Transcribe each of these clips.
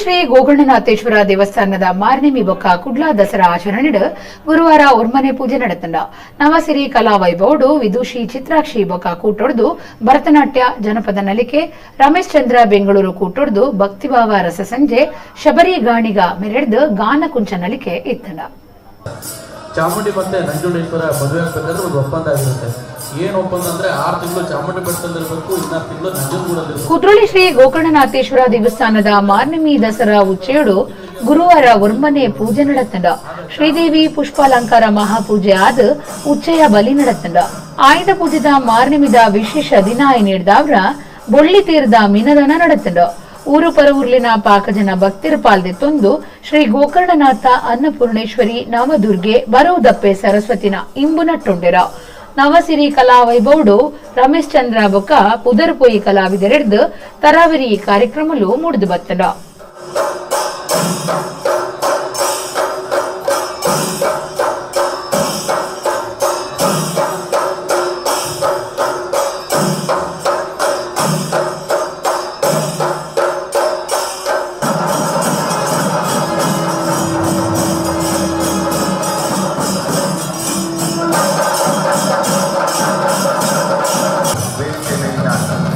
ಶ್ರೀ ಗೋಕರ್ಣನಾಥೇಶ್ವರ ದೇವಸ್ಥಾನದ ಮಾರ್ನಿಮಿ ಬೊಕ್ಕ ಕುಡ್ಲ ದಸರಾ ಆಚರಣೆ ಗುರುವಾರ ಒರ್ಮನೆ ಪೂಜೆ ನಡೆತಂಡ ನವಸಿರಿ ಕಲಾ ವೈಭವಡು ವಿದುಷಿ ಚಿತ್ರಾಕ್ಷಿ ಬೊಕ್ಕ ಕೂಟೊಡ್ದು ಭರತನಾಟ್ಯ ಜನಪದ ನಲಿಕೆ ರಮೇಶ್ ಚಂದ್ರ ಬೆಂಗಳೂರು ಕೂಟೊಡ್ದು ಭಕ್ತಿಭಾವ ರಸಸಂಜೆ ಶಬರಿ ಗಾಣಿಗ ಮೆರೆಡ್ದು ಗಾನ ಕುಂಚ ನಲಿಕೆ ಇತ್ತಂಡ. ಚಾಮುಂಡಿ ಮತ್ತೆ ನಂಜುಂಡೇಶ್ವರ ಮದುವೆ ಆಗ್ಬೇಕಾದ್ರೆ ಒಂದು ಒಪ್ಪಂದ ಆಗಿರುತ್ತೆ. ಏನು ಒಪ್ಪಂದ ಅಂದ್ರೆ 6 ತಿಂಗಳು ಚಾಮುಂಡಿ ಬೆಟ್ಟದಲ್ಲಿರಬೇಕು, 4 ತಿಂಗಳು ನಂಜನಗೂಡಲ್ಲಿರಬೇಕು. ಕುದ್ರೋಳಿ ಶ್ರೀ ಗೋಕರ್ಣನಾಥೇಶ್ವರ ದೇವಸ್ಥಾನದ ಮಾರ್ನಿಮಿ ದಸರಾ ಉಚ್ಚೆಯಡು ಗುರುವಾರ ಒರ್ಮನೆ ಪೂಜೆ ನಡೆತಂಡ. ಶ್ರೀದೇವಿ ಪುಷ್ಪಾಲಂಕಾರ ಮಹಾಪೂಜೆ ಆದ ಉಚ್ಚೆಯ ಬಲಿ ನಡೆತಂಡ. ಆಯುಧ ಪೂಜೆದ ಮಾರ್ನಿಮಿದ ವಿಶೇಷ ದಿನ ನೀಡಿದವ್ರ ಬೊಳ್ಳಿ ತೀರ್ದ ಮಿನದನ ನಡೆತಂಡ. ಊರು ಪರವೂರ್ಲಿನ ಪಾಕಜನ ಭಕ್ತಿರ ಪಾಲ್ದೆತ್ತೊಂದು ಶ್ರೀ ಗೋಕರ್ಣನಾಥ ಅನ್ನಪೂರ್ಣೇಶ್ವರಿ ನವದುರ್ಗೆ ಬರೋದಪ್ಪೆ ಸರಸ್ವತಿನ ಇಂಬು ನಟ್ಟುಂಡೆರ. ನವಸಿರಿ ಕಲಾ ವೈಭವಡು ರಮೇಶ್ ಚಂದ್ರ ಬೊಕ್ಕ ಪುದರ್ಪೊಯಿ ಕಲಾವಿದರೆಡ್ದು ತರಾವರಿ ಕಾರ್ಯಕ್ರಮಲು ಮುಡಿದು ಬತ್ತಡ.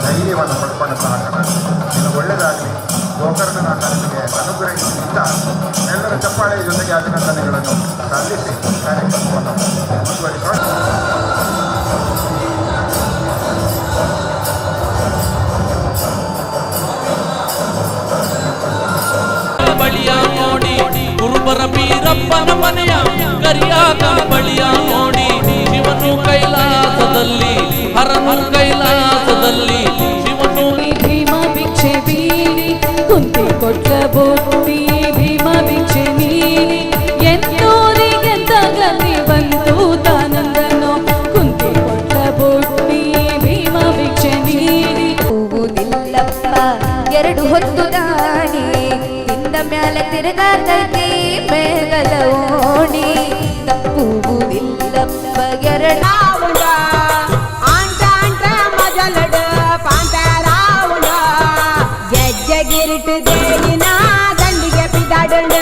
ಧೈರ್ಯವನ್ನು ಪಡ್ಕೊಂಡು ಸಾಕೋಣ. ಇನ್ನು ಒಳ್ಳೆಯದಾಗಲಿ. ಗೋಕರ್ಣನಾಥನಿಗೆ ಅನುಗ್ರಹಿಸಿದ ಎಲ್ಲರ ಚಪ್ಪಾಳೆಯ ಜೊತೆಗೆ ಅಭಿನಂದನೆಗಳನ್ನು ಸಲ್ಲಿಸಿ ಕಾರ್ಯಕ್ರಮವನ್ನು ಮುಂದುವರಿಸೋಣ. ಬಳಿಯ ನೋಡಿ ಗುರುಬರ ಬೀರಪ್ಪನ ಮನೆಯ ಕರಿಯಾದ ಬಳಿಯ ನೋಡಿ ಶಿವನು ಕೈಲಾಸದಲ್ಲಿ ಹರನು ಕೈಲಾಸದಲ್ಲಿ ಶಿವನು ಭೀಮ ಭಿಕ್ಷೆ ಬೀರಿ ಕುಂತಿ ಕೊಟ್ಟ ಬುಟ್ಟಿ ಭೀಮ ಭಿಕ್ಷೆ ನೀರಿ ಎಂತೋರಿಗೆಂತ ಗತಿ ಬಂತು ತಾನಂದನು ಕುಂತಿ ಕೊಟ್ಟ ಬುಟ್ಟಿ ಭೀಮ ಭಿಕ್ಷೆ ನೀರಿ ಹೂವುದಿಲ್ಲಪ್ಪ ಎರಡು ಹೊತ್ತು ದಾಣಿ ಇಂದ ಮ್ಯಾಲ ತಿರುಗಾತೈತಿ ಮೇಗಲ ಓಣಿ ತಪ್ಪುವುದಿಲ್ಲಪ್ಪ ಎರಡಾವುಡ ಆಂಟ ಆಂಟ ಮಜಲಡ ಪಾಂತರಾವುಡ ಜಜ್ಜಗಿರಿಟ್ಟು ದೇಯಿನ ದಂಡಿಗೆ ಪಿದಾಡಣ